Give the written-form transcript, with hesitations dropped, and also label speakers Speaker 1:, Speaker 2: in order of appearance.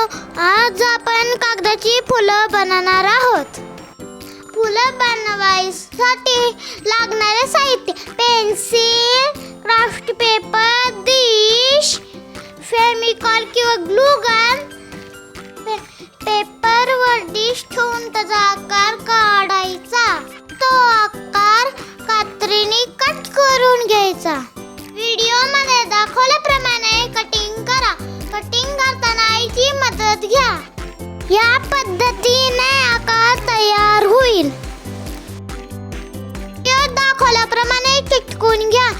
Speaker 1: आज आपण कागदाची फुलं बनवणार आहोत. फुलं बनवायसाठी लागणारे साहित्य: pencil, craft paper, dish, Fevicol किंवा ग्लू गन. पेपरवर डिश ठेवून त्याचा आकार काढायचा. तो आकार कात्रीने कट करून घ्यायचा. व्हिडिओमध्ये दाखवल्याप्रमाणे कटिंग करा. कटिंग करताना आईची मदत घ्या. या पद्धतीने आकार तयार होईल. दाखवल्याप्रमाणे चिटकवून घ्या.